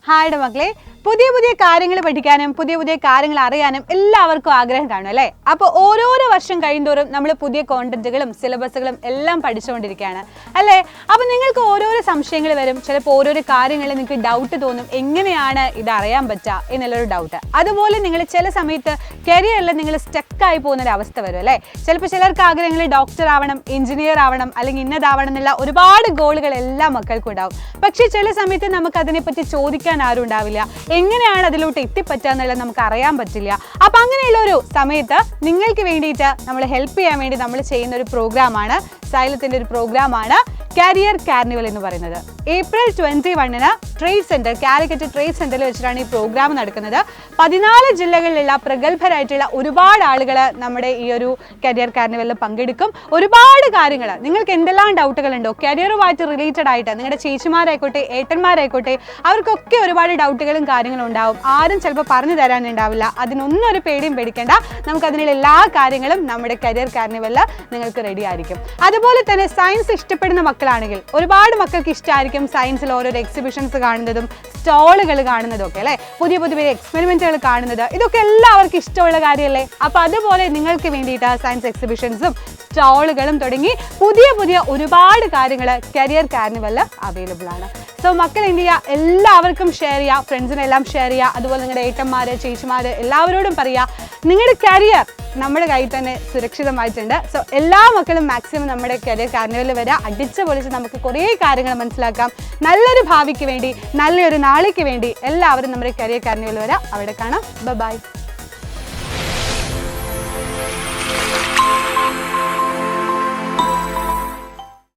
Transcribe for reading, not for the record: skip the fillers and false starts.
Hi മക്കളെ, പുതിയ പുതിയ കാര്യങ്ങൾ പഠിക്കാനും പുതിയ പുതിയ കാര്യങ്ങൾ അറിയാനും എല്ലാവർക്കും ആഗ്രഹം കാണും അല്ലേ? അപ്പോൾ ഓരോരോ വർഷം കഴിയുന്തോറും നമ്മൾ പുതിയ കോണ്ടന്റുകളും സിലബസുകളും എല്ലാം പഠിച്ചുകൊണ്ടിരിക്കുകയാണ് അല്ലേ? അപ്പോൾ നിങ്ങൾക്ക് ഓരോരോ സംശയങ്ങൾ വരും, ചിലപ്പോൾ ഓരോരോ കാര്യങ്ങളിൽ നിങ്ങൾക്ക് ഡൗട്ട് തോന്നും, എങ്ങനെയാണ് ഇത് അറിയാൻ പറ്റുക എന്നുള്ളൊരു ഡൗട്ട്. അതുപോലെ നിങ്ങൾ ചില സമയത്ത് കരിയറിൽ നിങ്ങൾ സ്റ്റക്കായി പോകുന്നൊരു അവസ്ഥ വരും അല്ലേ? ചിലപ്പോൾ ചിലർക്ക് ആഗ്രഹങ്ങൾ ഡോക്ടർ ആവണം, എഞ്ചിനീയർ ആവണം, അല്ലെങ്കിൽ ഇന്നതാവണം എന്നുള്ള ഒരുപാട് ഗോളുകൾ എല്ലാ മക്കൾക്കും ഉണ്ടാവും. പക്ഷേ ചില സമയത്ത് നമുക്ക് അതിനെപ്പറ്റി ചോദിക്കാൻ ആരും ഉണ്ടാവില്ല, എങ്ങനെയാണ് അതിലോട്ട് എത്തിപ്പറ്റുക എന്നുള്ളത് നമുക്ക് അറിയാൻ പറ്റില്ല. അപ്പം അങ്ങനെയുള്ള ഒരു സമയത്ത് നിങ്ങൾക്ക് വേണ്ടിയിട്ട് നമ്മൾ ഹെൽപ്പ് ചെയ്യാൻ വേണ്ടി നമ്മൾ ചെയ്യുന്ന ഒരു പ്രോഗ്രാമാണ്, സൈലത്തിൻ്റെ ഒരു പ്രോഗ്രാമാണ് കരിയർ കാർണിവൽ എന്ന് പറയുന്നത്. April 21 trade centre, Calicut trade സെൻറ്ററിൽ വെച്ചിട്ടാണ് ഈ പ്രോഗ്രാം നടക്കുന്നത്. 14 ജില്ലകളിലുള്ള പ്രഗത്ഭരായിട്ടുള്ള ഒരുപാട് ആളുകൾ നമ്മുടെ ഈ ഒരു കരിയർ കാർണിവലിൽ പങ്കെടുക്കും. ഒരുപാട് കാര്യങ്ങൾ, നിങ്ങൾക്ക് എന്തെല്ലാം ഡൗട്ടുകളുണ്ടോ കരിയറുമായിട്ട് റിലേറ്റഡ് ആയിട്ട്, നിങ്ങളുടെ ചേച്ചിമാരായിക്കോട്ടെ ഏട്ടന്മാരായിക്കോട്ടെ, അവർക്കൊക്കെ ഒരുപാട് ഡൗട്ടുകളും കാര്യങ്ങളും ഉണ്ടാവും. ആരും ചിലപ്പോൾ പറഞ്ഞു തരാനുണ്ടാവില്ല. അതിനൊന്നും ഒരു പേടിയും പേടിക്കേണ്ട, നമുക്ക് അതിനുള്ള എല്ലാ കാര്യങ്ങളും നമ്മുടെ കരിയർ കാർണിവലിൽ നിങ്ങൾക്ക് റെഡി ആയിരിക്കും. അതുപോലെ തന്നെ സയൻസ് ഇഷ്ടപ്പെടുന്ന മക്കളാണെങ്കിൽ ഒരുപാട് മക്കൾക്ക് ഇഷ്ടമായിരിക്കും സയൻസിൽ ഓരോരോ എക്സിബിഷൻസ് കാണുന്നതും സ്റ്റോളുകൾ കാണുന്നതും ഒക്കെ അല്ലേ, പുതിയ പുതിയ എക്സ്പെരിമെന്റുകൾ കാണുന്നത്, ഇതൊക്കെ എല്ലാവർക്കും ഇഷ്ടമുള്ള കാര്യമല്ലേ? അപ്പോൾ അതുപോലെ നിങ്ങൾക്ക് വേണ്ടിയിട്ട് സയൻസ് എക്സിബിഷൻസും സ്റ്റോളുകളും തുടങ്ങി പുതിയ പുതിയ ഒരുപാട് കാര്യങ്ങൾ കരിയർ കാർണിവലിൽ അവൈലബിൾ ആണ്. സോ മക്കൾ എന്ത് ചെയ്യുക, എല്ലാവർക്കും ഷെയർ ചെയ്യുക, ഫ്രണ്ട്സിനെല്ലാം ഷെയർ ചെയ്യുക. അതുപോലെ നിങ്ങളുടെ ഏട്ടന്മാർ ചേച്ചിമാർ എല്ലാവരോടും പറയുക, നിങ്ങളുടെ കരിയർ നമ്മുടെ കയ്യിൽ തന്നെ സുരക്ഷിതമായിട്ടുണ്ട്. സോ എല്ലാ മക്കളും മാക്സിമം നമ്മുടെ കരിയർ കാർണിവലിൽ വരിക, അടിച്ച് പൊളിച്ച് നമുക്ക് കുറേ കാര്യങ്ങൾ മനസ്സിലാക്കാം. നല്ലൊരു ഭാവിക്ക് വേണ്ടി, നല്ലൊരു നാളേക്ക് വേണ്ടി എല്ലാവരും നമ്മുടെ കരിയർ കാർണിവലിൽ വരിക. അവിടെ കാണാം. ബൈ.